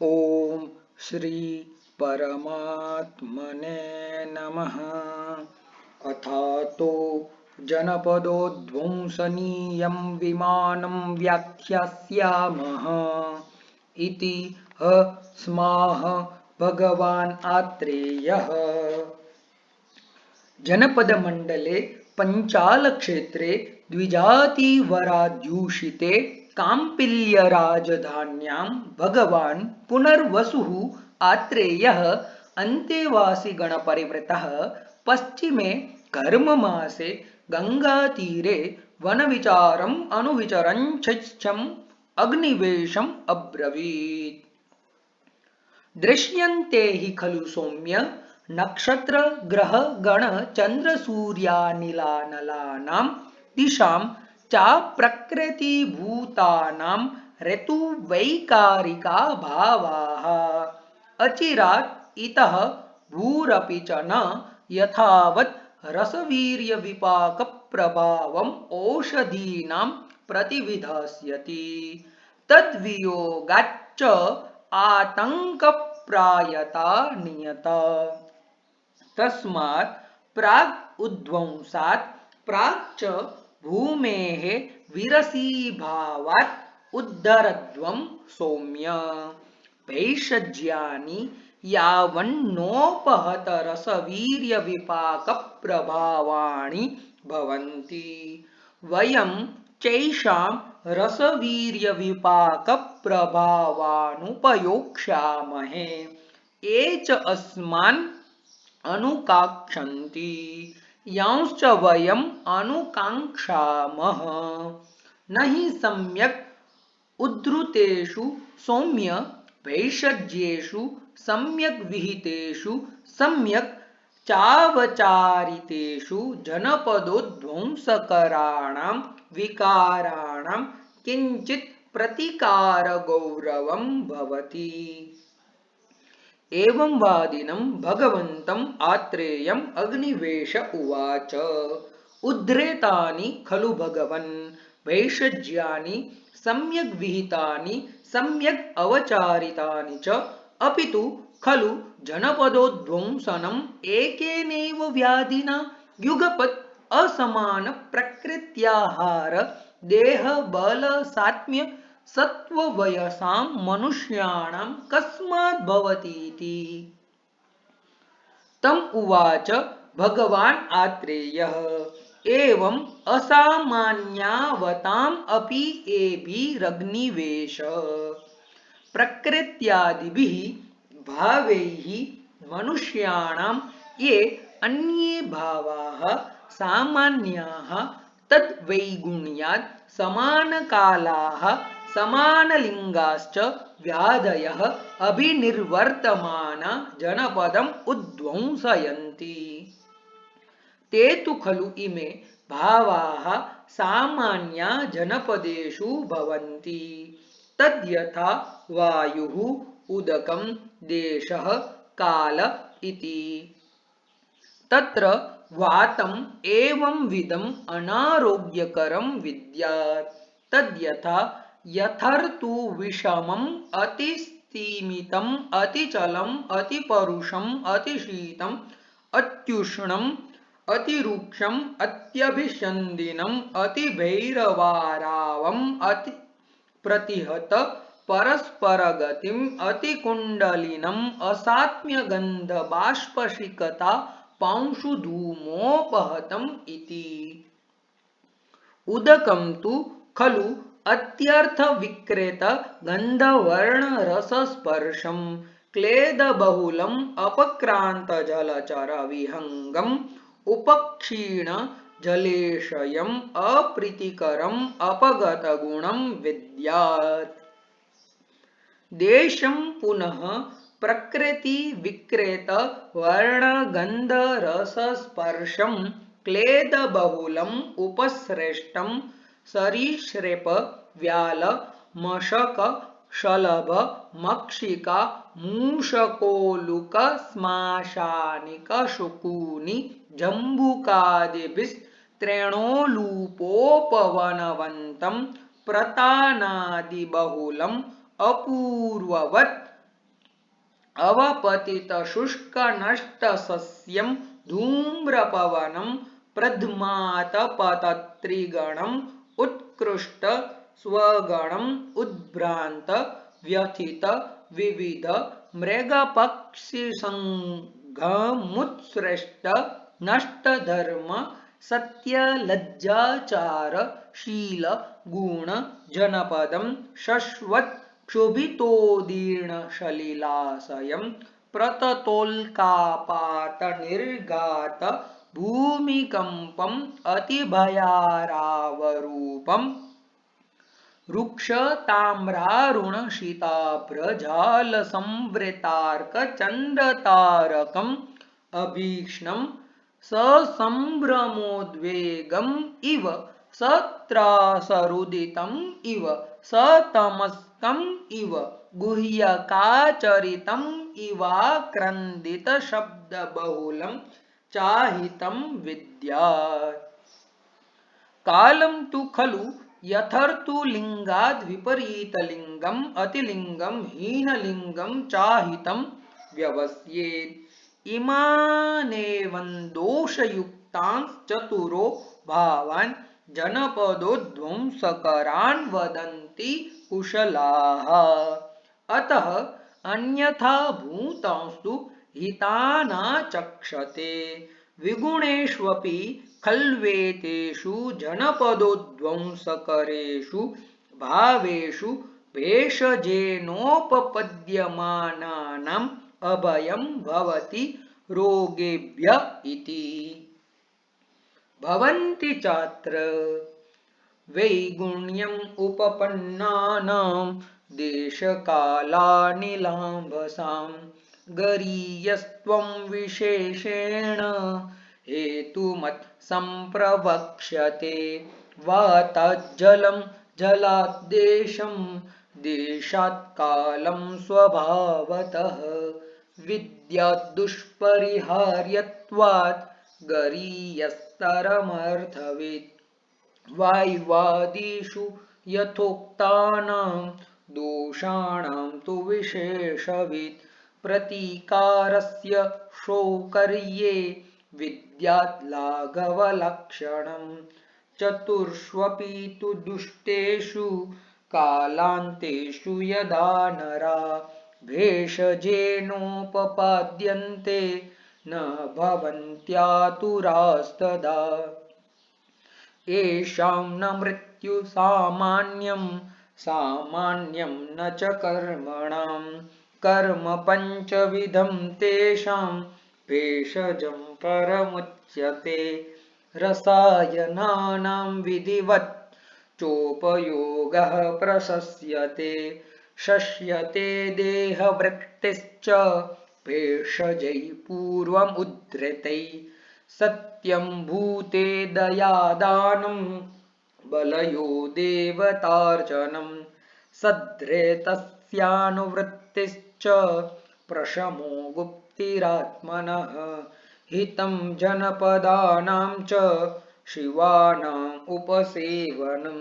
ओम श्री परमात्मने नमः। अथातो जनपदोध्वंसनीयं विमानं व्याख्यास्यामः इति स्माह भगवान् आत्रेयः। जनपद मंडले पंचाल क्षेत्रे द्विजातिवराद्यूषिते काम्पिल्य राजधान्यां भगवान् पुनर्वसुः आत्रेयः अन्तेवासी गणपरिवृतः पश्चिमे कर्ममासे गंगातीरे वनविचारम् अनुविचरन् छिच्छम् अग्निवेशम् अब्रवीत्। दृश्यन्ते हि खलु सौम्य नक्षत्र ग्रह गण चंद्र सूर्यानिलानलानां दिशां च प्रकृतिभूतानां ऋतुवैकारिका भावाः। अचिरात् इतः भूरपि च न यथावत् रसवीर्यविपाकप्रभावम् ओषधीनां प्रतिविधास्यति तद्वियोगाच्च आतंकप्रायता नियता। तस्मात् प्राग् उद्वंसात् प्राक् च भूमेः विरसीभावात् उद्धरध्वं सौम्य भैषज्यानि यावन्नोपहतरसवीर्यविपाकप्रभावाणि भवन्ति वयं चैषां रसवीर्यविपाकप्रभावानुपयोक्ष्यामहे ये च अस्मान् अनुकाक्षन्ति यांश्च वयम् अनुकाङ्क्षामः। न हि सम्यक् उद्धृतेषु सौम्य भैषज्येषु सम्यक् विहितेषु सम्यक् चावचारितेषु जनपदोध्वंसकराणां विकाराणां किञ्चित् प्रतिकारगौरवं भवति। एवं वादिनं भगवन्तम् आत्रेयम् अग्निवेश उवाच। उद्धृतानि खलु भगवन् भैषज्यानि सम्यग् विहितानि सम्यग् अवचारितानि च अपितु खलु जनपदोध्वंसनम् एकेनैव व्याधिना युगपत् असमान प्रकृत्याहार देह बल सात्म्य सत्ववयसां मनुष्याणां कस्मात् भवतीति। तम उवाच भगवान् आत्रेयः एवम् असामान्यावताम् अपि एभिरग्निवेश प्रकृत्यादिभिः भावैः मनुष्याणां ये अन्ये भावाः सामान्याः तद्वैगुण्यात् समानकालाः समानलिङ्गाश्च व्याधयः अभिनिर्वर्तमाना जनपदम् उद्ध्वंसयन्ति। ते तु खलु इमे भावाः सामान्या जनपदेषु भवन्ति तद्यथा वायुः उदकं देशः काल इति। तत्र वातम् एवंविधम् अनारोग्यकरं विद्यात् तद्यथा यथर्तु विषमम् अतिस्तिमितम् अतिचलम् अतिपरुषम् अतिशीतम् अत्युष्णम् अतिरुक्षम् अत्यभिषन्दिनम् अतिभैरवारावम् अति प्रतिहत परस्परगतिम् अतिकुण्डलिनम् असात्म्यगन्धबाष्पशिखता पांशुधूमोपहतम् इति। उदकं तु खलु अत्यर्थविक्रेत गन्धवर्णरसस्पर्शं क्लेदबहुलम् अपक्रान्तजलचरविहङ्गम् उपक्षीण जलेशयम् अप्रीतिकरम् अपगतगुणं विद्यात्। देशं पुनः प्रकृति विक्रेत वर्णगन्धरसस्पर्शं क्लेदबहुलम् उपश्रेष्ठं सरीसृप व्याल मशक शलभ मक्षिका मूषकोलुक श्माशानिक शकुनि जम्बुकादिभिस्त्रेणोलूपोपवनवन्तं प्रतानादिबहुलम् अपूर्ववत् अवपतित शुष्क नष्ट सस्यं धूम्रपवनं प्रध्मात पतत्रिगणं उत्कृष्ट स्वगणं उद्भ्रांत व्यथित विविध मृगपक्षि संघमुत्सृष्ट नष्ट धर्म सत्य लज्जाचार शील गुण जनपदं शश्वत् क्षुभितोदीर्ण सलिलाशयं प्रततोल्कापात निर्घात भूमिकंपम् अतिभयारावरूपम् रुक्ष ताम्रारुण शीताभ्रजाल संवृतार्क चंद्रतारकम् अभीक्ष्णं ससंभ्रमोद्वेगम् इव सत्रासरुदितम् इव सतमस्कम् इव गुह्यकाचरितम् इवाक्रन्दित शब्दबहुलं चाहितं विद्यात् कालं तु खलु यथर्तुलिङ्गाद् विपरीतलिङ्गम् अतिलिङ्गं हीनलिङ्गं चाहितं व्यवस्येत् इमानेवं दोषयुक्तांश्चतुरो भावान् जनपदोध्वंसकरान् वदन्ति कुशलाः अतः अन्यथा भूतांस्तु हितानाचक्षते विगुणेष्वपि खल्वेतेषु जनपदोध्वंसकरेषु भावेषु भेषजेनोपपद्यमानानाम् अभयं भवति रोगेभ्य इति भवन्ति चात्र वैगुण्यम् उपपन्नानां देशकालानिलाम्भसां गरीयस्त्वं विशेषेण हेतुमत् सम्प्रवक्ष्यते वाताज्जलं जलाद्देशं देशात् कालं स्वभावतः विद्याद्दुष्परिहार्यत्वात् गरीयस्तरमर्थवित् वाय्वादिषु यथोक्तानां दोषाणां तु विशेषवित् प्रतीकारस्य शौकर्ये विद्यात् लाघवलक्षणं चतुर्ष्वपि तु दुष्टेषु कालान्तेषु यदा नरा भेषजेनोपपाद्यन्ते न भवन्त्यातुरास्तदा येषां न मृत्यु सामान्यं सामान्यं न च कर्मणां कर्म पञ्चविधं तेषां भेषजं परमुच्यते रसायनानां विधिवत् चोपयोगः प्रशस्यते शस्यते देहवृत्तिश्च भेषजैः पूर्वमुद्धृतैः सत्यं भूते दयादानं बलयो देवतार्चनं सद्धृतस्यानुवृत्तिश्च प्रशमो गुप्तिरात्मनः हितं जनपदानां च शिवानाम् उपसेवनं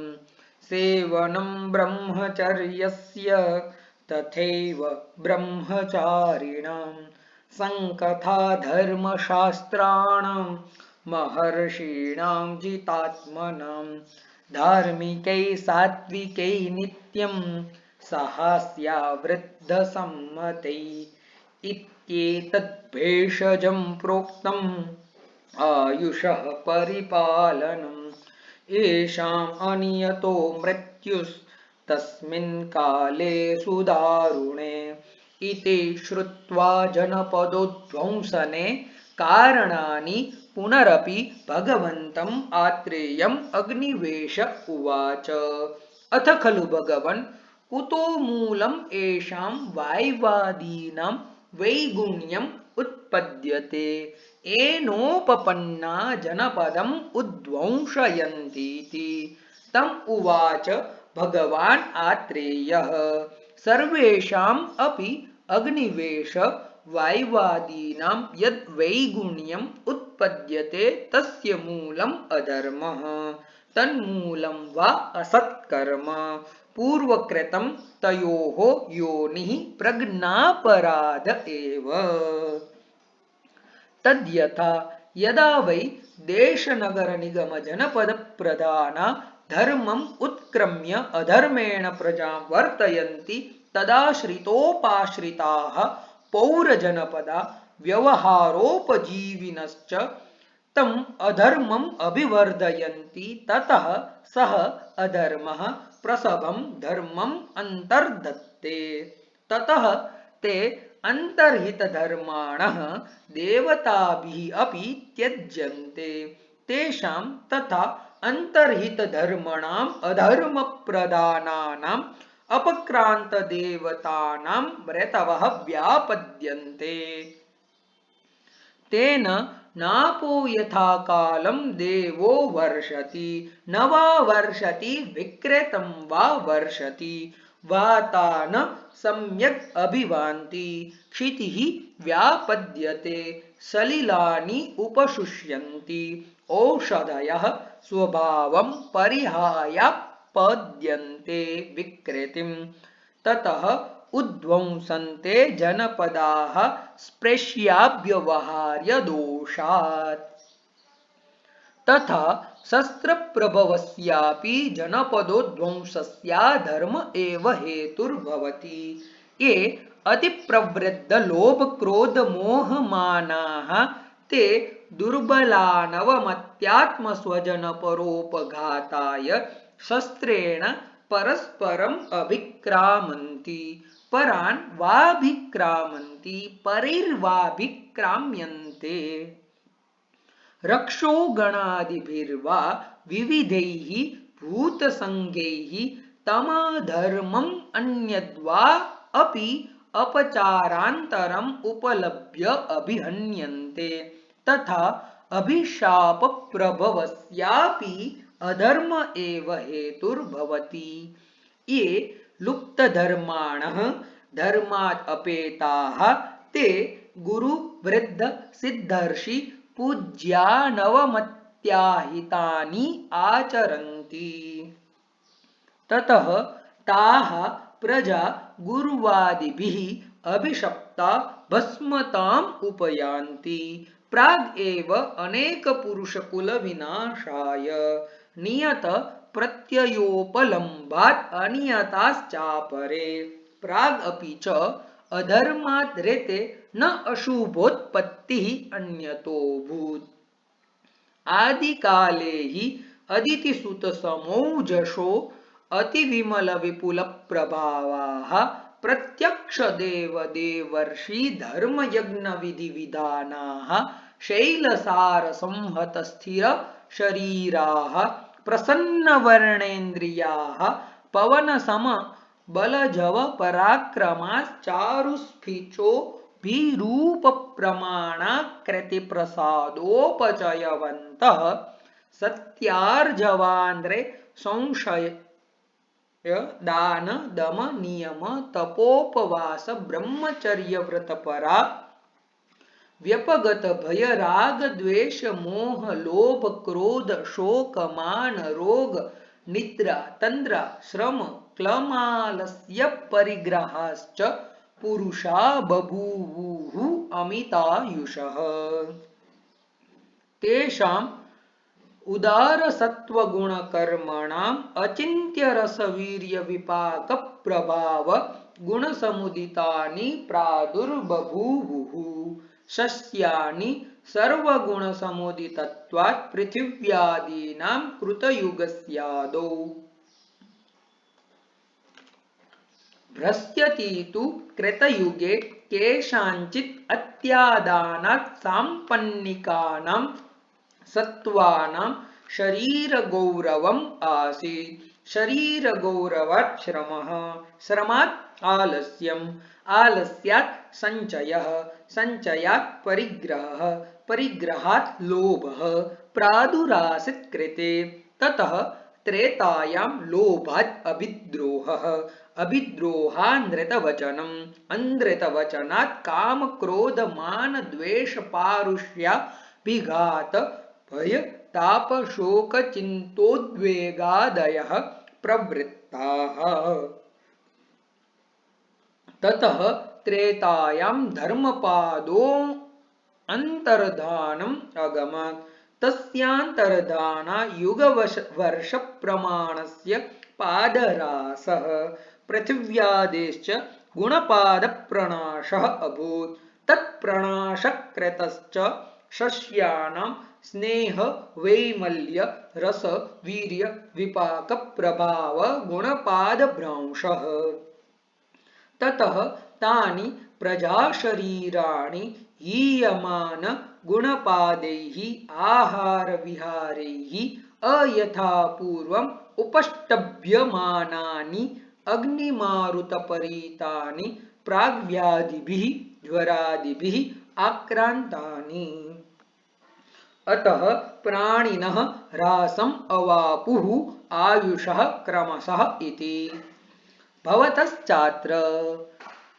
सेवनं ब्रह्मचर्यस्य तथैव ब्रह्मचारिणां संकथा धर्मशास्त्राणां महर्षीणां जितात्मनां धार्मिकै सात्विकै नित्यं सहास्या वृद्धसम्मतै इत्येतद्भेषजं प्रोक्तम् आयुषः परिपालनम् येषाम् अनियतो मृत्युस्तस्मिन् काले सुदारुणे इति श्रुत्वा जनपदोध्वंसने कारणानि पुनरपि भगवन्तम् आत्रेयम् अग्निवेश उवाच अथ खलु भगवन् कुतो मूलम् येषां वाय्वादीनां वैगुण्यम् उत्पद्यते येनोपपन्ना जनपदम् उद्ध्वंसयन्तीति तम् उवाच भगवान् आत्रेयः सर्वेषाम् अपि अग्निवेश वाय्वादीनां यद् वैगुण्यम् उत्पद्यते तस्य मूलम् अधर्मः तन्मूलं वा असत्कर्म पूर्वकृतं तयोः योनिः प्रज्ञापराध एव। तद्यथा यदा वै देशनगरनिगमजनपदप्रधाना धर्मम् उत्क्रम्य अधर्मेण प्रजां वर्तयन्ति तदाश्रितोपाश्रिताः पौरजनपदा व्यवहारोपजीविनश्च तम् अधर्मम् अभिवर्धयन्ति ततः सः अधर्मः प्रसभं धर्मम् अन्तर्धत्ते। ततः ते अन्तर्हितधर्माणः देवताभिः अपि त्यज्यन्ते। तेषां तथा अन्तर्हितधर्मणाम् अधर्मप्रधानानाम् अपक्रान्तदेवतानां मृतवः व्यापद्यन्ते। तेन नापो यथा कालं देवो वर्षति न वा वर्षति विकृतं वा वर्षति वाता न सम्यक् अभिवान्ति क्षितिः व्यापद्यते सलिलानि उपशुष्यन्ति औषधयः स्वभावं परिहायापद्यन्ते विकृतिं ततः उद्ध्वंसन्ते जनपदाः स्पृश्याव्यवहार्य दोषात्। तथा शस्त्रप्रभवस्यापि जनपदोध्वंसस्याधर्म एव हेतुर्भवति। ये अतिप्रवृद्धलोभक्रोधमोहमानाः ते दुर्बलानवमत्यात्मस्वजनपरोपघाताय शस्त्रेण परस्परम् अभिक्रामन्ति परान् वाभिक्रामन्ति परिर्वाभिक्राम्यन्ते। रक्षोगणादिभिर्वा विविधैः भूतसंज्ञैः तमधर्मम् अन्यद्वा अपि अपचारान्तरम् उपलभ्य अभिहन्यन्ते। तथा अभिशापप्रभवस्यापि अधर्म एव हेतुर्भवति। ये लुप्तधर्माणः धर्मात् अपेताः ते गुरुवृद्ध सिद्धर्षि पूज्यानवमत्याहितानि आचरन्ति। ततः ताः प्रजा गुरुवादिभिः अभिशप्ता भस्मताम् उपयान्ति। प्राग् एव अनेकपुरुषकुलविनाशाय नियत प्रत्ययोपलम्भात् अनियताश्चापरे प्राग् अपि च अधर्मात् ऋते न अशुभोत्पत्तिः अन्यतोऽभूत्। आदिकाले हि अदितिसुतसमौजसो अतिविमलविपुलप्रभावाः प्रत्यक्षदेवदेवर्षि धर्मयज्ञविधिविधानाः शैलसारसंहतस्थिरशरीराः प्रसन्नवर्णेन्द्रियाः पवनसमबलजवपराक्रमाश्चारुस्फीचोभिरूपप्रमाणाकृतिप्रसादोपचयवन्तः सत्यार्जवान्ध्रे संशय दान दम नियम तपोपवास ब्रह्मचर्य व्रतपरा व्यपगत भय राग द्वेष मोह लोभ क्रोध शोक मान रोग निद्रा तंद्रा श्रम क्लमालस्य परिग्रहाश्च पुरुषा बभूवुः अमितायुषः। तेषाम् उदारसत्त्वगुणकर्मणाम् अचिन्त्यरसवीर्यविपाकप्रभाव गुणसमुदितानि प्रादुर्बभूवुः। शस्यानि सर्वगुणसमुदितत्वात् पृथिव्यादीनां कृतयुगस्यादौ भ्रस्यति तु कृतयुगे केषाञ्चित् अत्यादानात् साम्पन्निकानां सत्त्वानां शरीरगौरवम् आसीत्। शरीरगौरवात् श्रमः, श्रमात् आलस्यम्, आलस्यात् सञ्चयः, सञ्चयात् परिग्रहः, परिग्रहात् लोभः प्रादुरासीत् कृते। ततः त्रेतायां लोभात् अभिद्रोहः, अभिद्रोहान्धृतवचनम्, अन्धृतवचनात् कामक्रोधमानद्वेषपारुष्याभिघात भय तापशोकचिन्तोद्वेगादयः प्रवृत्ताः। ततः त्रेतायां धर्मपादो अंतर्धानम् अगमत्। तस्यान्तर्धाना युगवर्ष प्रमाणस्य पादरासः पृथिव्यादेश्च गुणपादप्रणाशः अभूत्। तत्प्रणाशकृतश्च शस्यानां स्नेह वैमल्य रस वीर्य विपाक प्रभाव गुणपादभ्रंशः। ततः तानि प्रजाशरीराणि हीयमान गुणपादैः आहार विहारैः अयथापूर्वम् उपष्टभ्यमानानि अग्निमारुतपरीतानि प्राग्व्याधिभिः ज्वरादिभिः आक्रान्तानि। अतः प्राणिनः ह्रासम् अवापुः आयुषः क्रमशः इति। भवतश्चात्र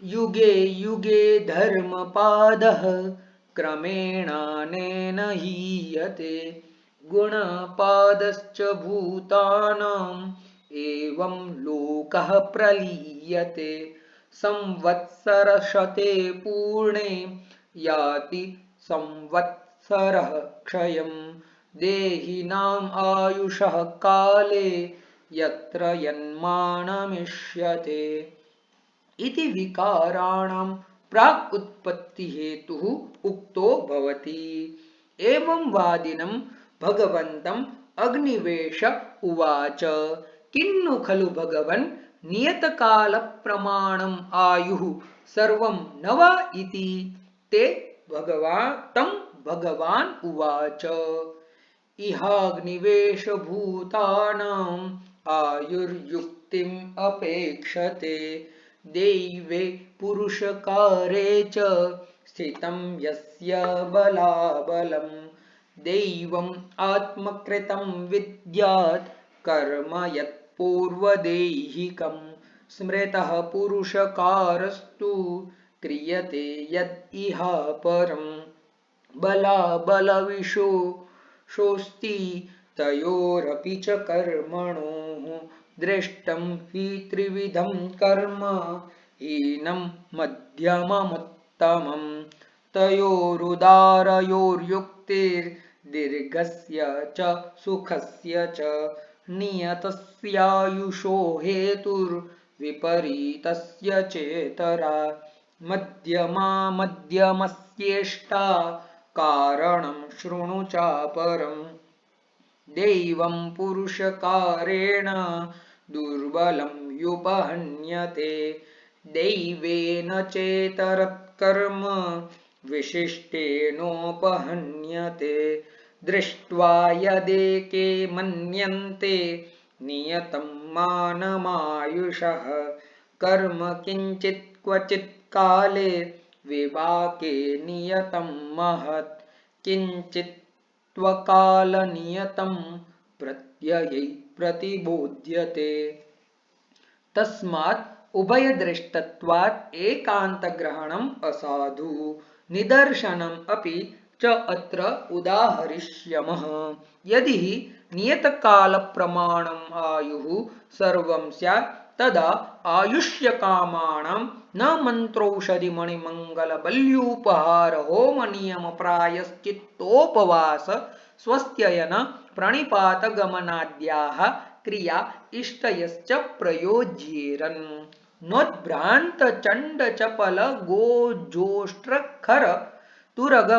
युगे युगे धर्मपादः क्रमेणानेन हीयते। गुणपादश्च भूतानाम् एवं लोकः प्रलीयते। संवत्सरशते पूर्णे याति संवत्सरः क्षयम्। देहिनाम् आयुषः काले यत्र यन्मानमिष्यते। इति विकाराणां प्राक् उत्पत्ति हेतुः उक्तो भवति। एवं वादिनं भगवन्तम् अग्निवेश उवाच किन्नु खलु भगवन् नियतकालप्रमाणम् आयुः सर्वं न वा इति। ते भगवान् उवाच इहाग्निवेश भूतानाम् आयुर्युक्तिम् अपेक्षते। दैवे पुरुषकारे च स्थितं यस्य बलाबलम्। दैवम् आत्मकृतं विद्यात् कर्म यत्पूर्वदैहिकम्। स्मृतः पुरुषकारस्तु क्रियते यद् इहा परम्। बलाबलविशो शोस्ति तयोरपि च कर्मणोः। दृष्टं हि त्रिविधं कर्म हीनं मध्यममुत्तमम्। तयोरुदारयोर्युक्तिर्दीर्घस्य च सुखस्य च। नियतस्यायुषो हेतुर्विपरीतस्य चेतरा। मध्यमा मध्यमस्येष्टा कारणं शृणु चापरम्। दैवं पुरुषकारेण दुर्बलं युपहन्यते। दैवेन चेतरत्कर्म विशिष्टेनोपहन्यते। दृष्ट्वा यदेके मन्यन्ते नियतं मानमायुषः। कर्म किञ्चित् क्वचित् काले विपाके नियतं महत्। किञ्चित् त्वकालनियतं प्रत्ययै प्रतिबोध्यते। तस्मात् उभयदृष्टत्वात् एकान्तग्रहणम् असाधु निदर्शनम् अपि च अत्र उदाहरिष्यामः। यदि नियतकालप्रमाणम् आयुः सर्वं स्यात् तदा आयुष्यकामाणां न मन्त्रौषधिमणिमङ्गलबल्यूपहार होम नियम प्रायश्चित्तोपवास स्वस्थयन प्रणिपातगमनाद्याः क्रिया इष्टयश्च प्रयोज्येरन्। नोद्भ्रान्त चण्ड चपल गोजोष्ट्रखर तुरग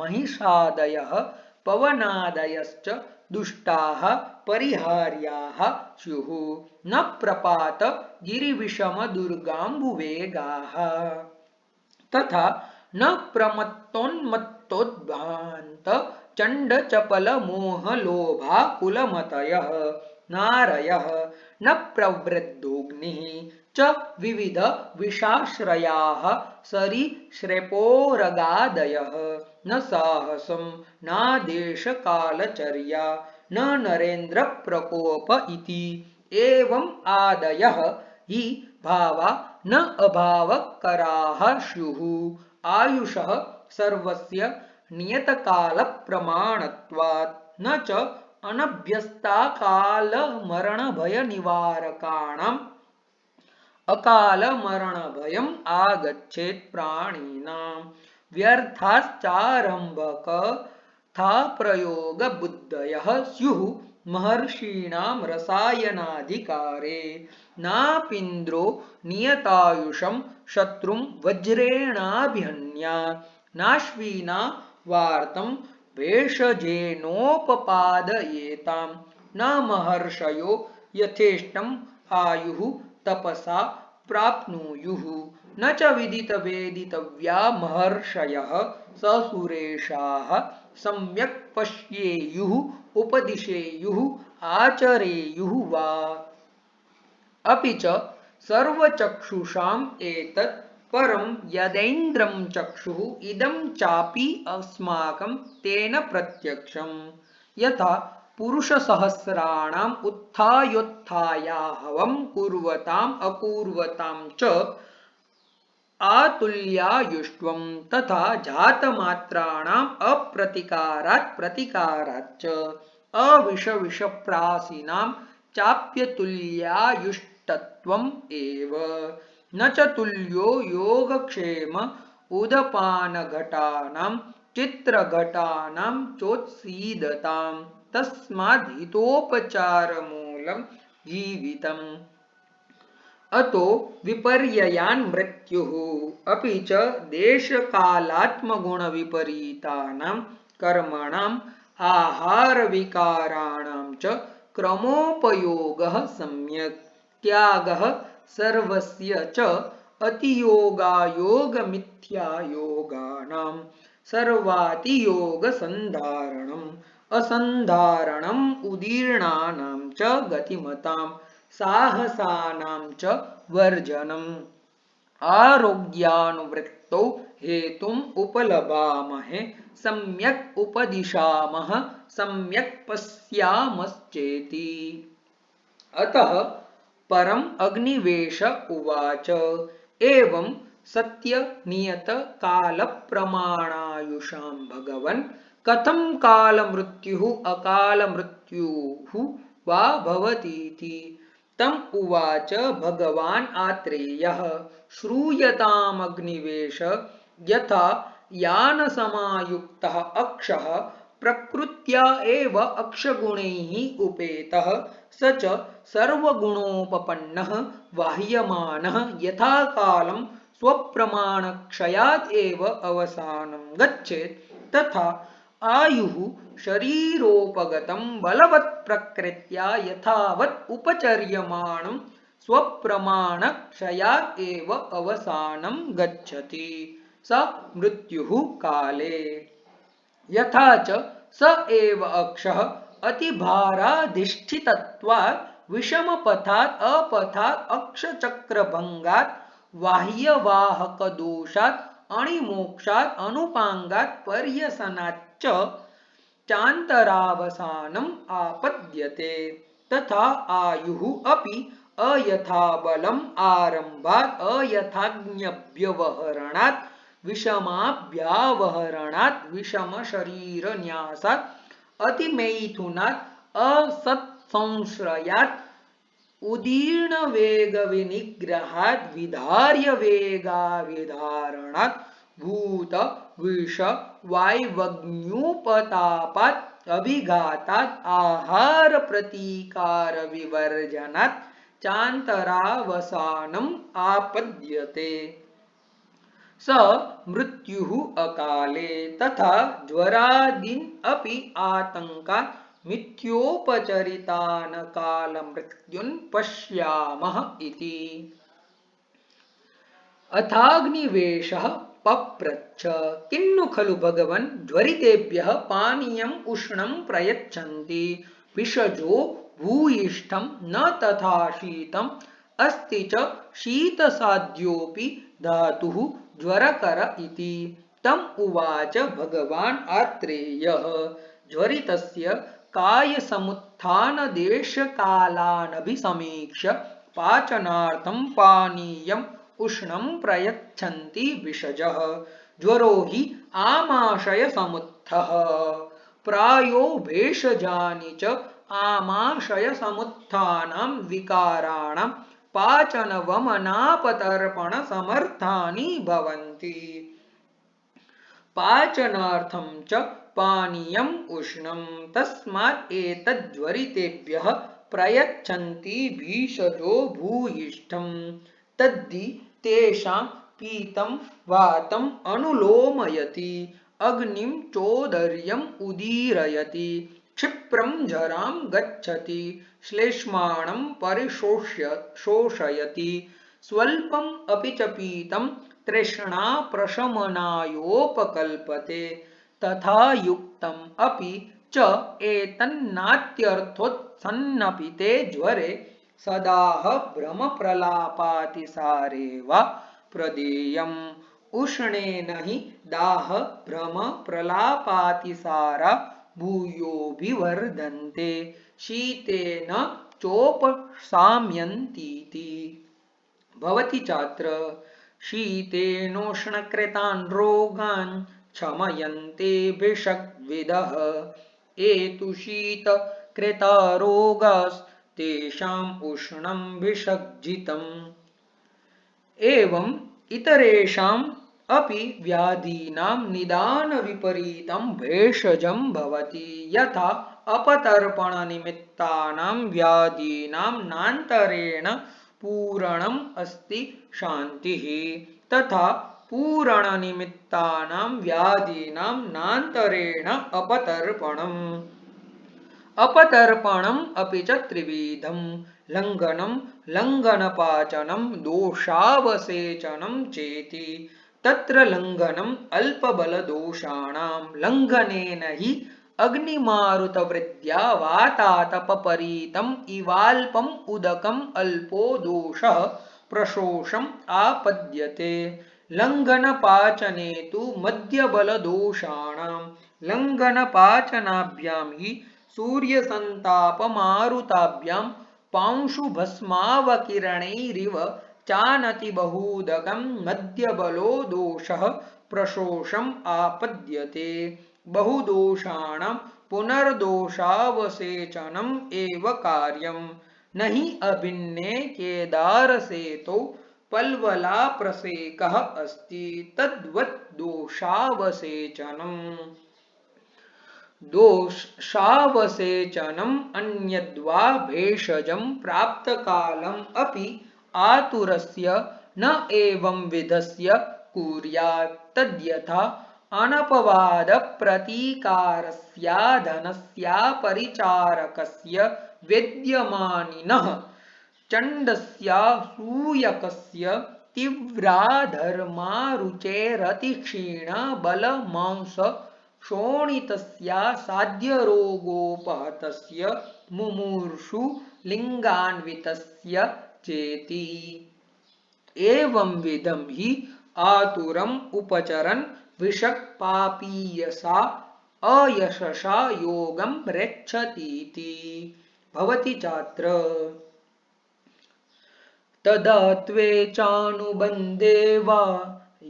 महिषादयः पवनादयश्च दुष्टाः परिहार्याः स्युः। न प्रपात गिरिविषम दुर्गाम्बुवेगाः। तथा न प्रमत्तोन्मत्तोद्भ्रान्त चण्ड चपल मोह लोभाकुलमतयः नारयः। न प्रवृद्धोऽग्निः च विविध विषाश्रयाः सरीसृपोरगादयः। न साहसं नादेशकालचर्या न नरेन्द्र प्रकोप इति। एवम् आदयः हि भावा न अभावकराः स्युः। आयुषः सर्वस्य नियतकालप्रमाणत्वात् न च अनभ्यस्ताकालमरणभयनिवारकाणाम् अकालमरणभयम् आगच्छेत् प्राणिनां व्यर्थाश्चारम्भकथाप्रयोगबुद्धयः स्युः महर्षीणां रसायनाधिकारे नापीन्द्रो नियतायुषं शत्रुं वज्रेणाभिहन्यात् नाश्विना वार्तं भेषजेनोपपादयेतां न महर्षयो यथेष्टम् आयुः तपसा प्राप्नुयुः न च विदितवेदितव्या महर्षयः ससुरेशाः सम्यक् पश्येयुः उपदिशेयुः आचरेयुः वा। अपि च सर्वचक्षुषाम् एतत् परं यदैन्द्रं चक्षुः इदं चापि अस्माकं तेन प्रत्यक्षम् यथा पुरुषसहस्राणाम् उत्थायोत्थायाहवं कुर्वताम् अकुर्वतां च आतुल्यायुष्वं तथा जातमात्राणाम् अप्रतिकारात् प्रतिकाराच्च अविषविषप्रासिनां चाप्यतुल्यायुष्टत्वम् एव न च तुल्यो योगक्षेम उदपानघटानां चित्रघटानां चोत्सीदताम् तस्माद् हितोपचारमूलं जीवितम् अतो विपर्ययान् मृत्युः अपि च देशकालात्मगुणविपरीतानां कर्मणाम् आहारविकाराणां च क्रमोपयोगः सम्यक् त्यागः सर्वस्य च अतियोगायोगमिथ्यायोगानां सर्वातियोगसन्धारणम् असन्धारणम् उदीर्णानां च गतिमतां साहसानां च वर्जनम् आरोग्यानुवृत्तौ हेतुम् उपलभामहे सम्यक् उपदिशामः सम्यक् पश्यामश्चेति। अतः परम् अग्निवेश उवाच एवं सत्य नियत काल प्रमाणायुषां भगवन् कथं कालमृत्युः अकालमृत्युः वा भवतीति तम् उवाच भगवान् आत्रेयः श्रूयतामग्निवेश यथा यानसमायुक्तः अक्षः प्रकृत्या एव अक्षगुणैः उपेतः स च सर्वगुणोपपन्नः वाह्यमानः यथा कालं स्वप्रमाणक्षयात् एव अवसानं गच्छेत् तथा आयुः शरीरोपगतं बलवत् प्रकृत्या यथावत् उपचर्यमाणं स्वप्रमाणक्षयात् एव अवसानं गच्छति स मृत्युः काले यथा च स एव अक्षः अतिभाराधिष्ठितत्वात् विषमपथात् अपथात् अक्षचक्रभङ्गात् बाह्यवाहकदोषात् अणिमोक्षात् अनुपाङ्गात् पर्यसनाच्च चान्तरावसानम् आपद्यते तथा आयुः अपि अयथाबलम् आरम्भात् अयथाज्ञव्यवहरणात् विषमाभ्यावहरणात् विषमशरीरन्यासात् अतिमैथुनात् असत्संश्रयात् उदीर्णवेगविनिग्रहात् विधार्यवेगाविधारणात् भूत विष वायवग्न्युपतापात् अभिघातात् आहार प्रतीकार विवर्जनात् चान्तरावसानम् आपद्यते स मृत्युः अकाले तथा ज्वरादीन् अपि आतङ्कात् मिथ्योपचरितान् कालमृत्युन् पश्यामः इति। अथाग्निवेशः पप्रच्छ किन्नु खलु भगवन् ज्वरितेभ्यः पानीयम् उष्णं प्रयच्छन्ति विषजो भूयिष्ठं न तथा शीतम् अस्ति च शीतसाध्योऽपि धातुः ज्वरकर इति तम् उवाच भगवान् आत्रेयः ज्वरितस्य कायसमुत्थानदेशकालानभिसमीक्ष्य पाचनार्थं पानीयम् उष्णं प्रयच्छन्ति विषजः ज्वरो हि आमाशय समुत्थः प्रायो भेषजानि च आमाशय समुत्थानां विकाराणां पाचन वमनापतर्पण समर्थानि भवन्ति। पाचनार्थं च पानीयम् उष्णं तस्मात् एतज्ज्वरितेभ्यः प्रयच्छन्ति भीषजो भूयिष्ठं तद्धि तेषां पीतं वातम् अनुलोमयति अग्निं चोदर्यम् उदीरयति क्षिप्रं जरां गच्छति श्लेष्माणं शोषयति स्वल्पम् अपि च पीतं तृष्णा प्रशमनायोपकल्पते तथा युक्तम् अपि च एतन्नात्यर्थोत्सन्नपि ते ज्वरे सदाह भ्रमप्रलापातिसारे वा प्रदेयम् उष्णेन हि दाह भ्रमप्रलापातिसारा भूयोऽभिवर्धन्ते शीतेन चोपशाम्यन्तीति। भवति चात्र शीतेनोष्णकृतान् रोगान् शमयन्ते भिषग्विदः एतु शीतकृता रोगास्तेषाम् उष्णं भिषग्जितम् एवं इतरेषाम् अपि व्याधीनां निदानविपरीतं भेषजं भवति यथा अपतर्पणनिमित्तानां व्याधीनां नान्तरेण पूरणम् अस्ति शान्तिः तथा पूरणनिमित्तानां व्याधीनां नान्तरेण अपतर्पणम् अपतर्पणम् अपि च त्रिविधं लङ्घनं लङ्घनपाचनं दोषावसेचनं चेति तत्र लङ्घनम् अल्पबलदोषाणां लङ्घनेन हि अग्निमारुतवृत्त्या वातातपपरीतम् इवाल्पम् उदकम् अल्पो दोषः प्रशोषम् आपद्यते लङ्घनपाचने तु मध्यबलदोषाणां लङ्घनपाचनाभ्यां हि सूर्यसन्तापमारुताभ्यां पांशुभस्मावकिरणैरिव चानति बहूदकं मध्यबलो दोषः प्रशोषम् आपद्यते बहुदोषाणां पुनर्दोषावसेचनम् एव कार्यं न हि अभिन्ने केदारसेतौ पल्वलाप्रसेकः अस्ति तद्वत् दोषावसेचनम् दोषावसेचनम् अन्यद्वा भेषजं प्राप्तकालम् अपि आतुरस्य न एवं विधस्य कुर्यात् तद्यथा अनपवादप्रतीकारस्याधनस्यापरिचारकस्य वेद्यमानिनः चण्डस्यासूयकस्य तीव्राधर्मारुचेरतिक्षीण बलमांस शोणितस्या साध्यरोगोपहतस्य मुमूर्षु लिङ्गान्वितस्य चेति एवं विधं हि आतुरम् उपचरन् विषक्पापीयसा अयशसा योगं रेक्षतीति। भवति चात्र तदा त्वेचानुबन्धे वा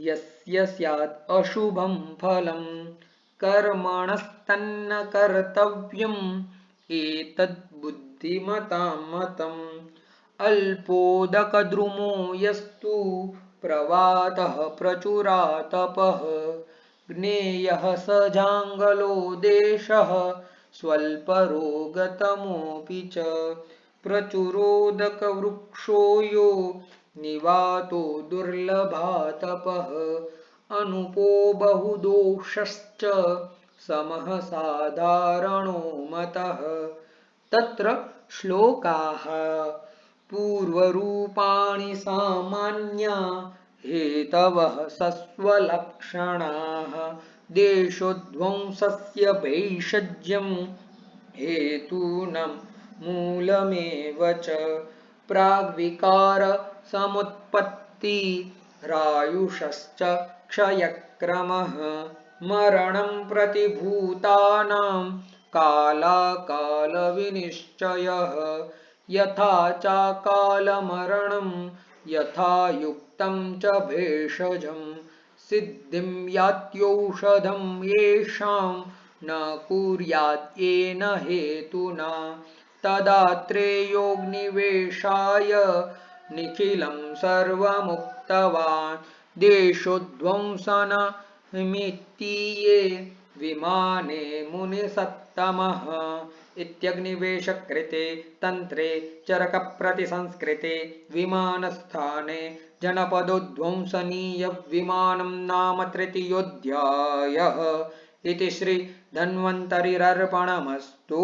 यस्य स्यात् अशुभं फलं कर्मणस्तन्न कर्तव्यम् एतद्बुद्धिमतां मतम् अल्पोदकद्रुमो यस्तु प्रवातः प्रचुरातपः ज्ञेयः स जाङ्गलो देशः स्वल्परोगतमोऽपि च प्रचुरोदकवृक्षो यो निवातो दुर्लभातपः अनुपो बहुदोषश्च समः साधारणो मतः तत्र श्लोकाः पूर्वरूपाणि सामान्या हेतवः सस्वलक्षणाः देशोध्वंसस्य भैषज्यं हेतूनं मूलमेव च प्राग्विकार समुत्पत्ति रायुषश्च क्षयक्रमः मरणं प्रतिभूतानां कालाकालविनिश्चयः यथा चाकालमरणं यथा युक्तं च भेषजं सिद्धिं यात्यौषधं येषां न कुर्यात् येन हेतुना तदात्रेयोऽग्निवेशाय निखिलं सर्वमुक्तवान् देशोध्वंसनमित्तीये विमाने मुनिसत्तमः इत्यग्निवेशकृते तन्त्रे चरकप्रतिसंस्कृते विमानस्थाने जनपदोध्वंसनीयविमानं नाम तृतीयोऽध्यायः इति श्रीधन्वन्तरिरर्पणमस्तु।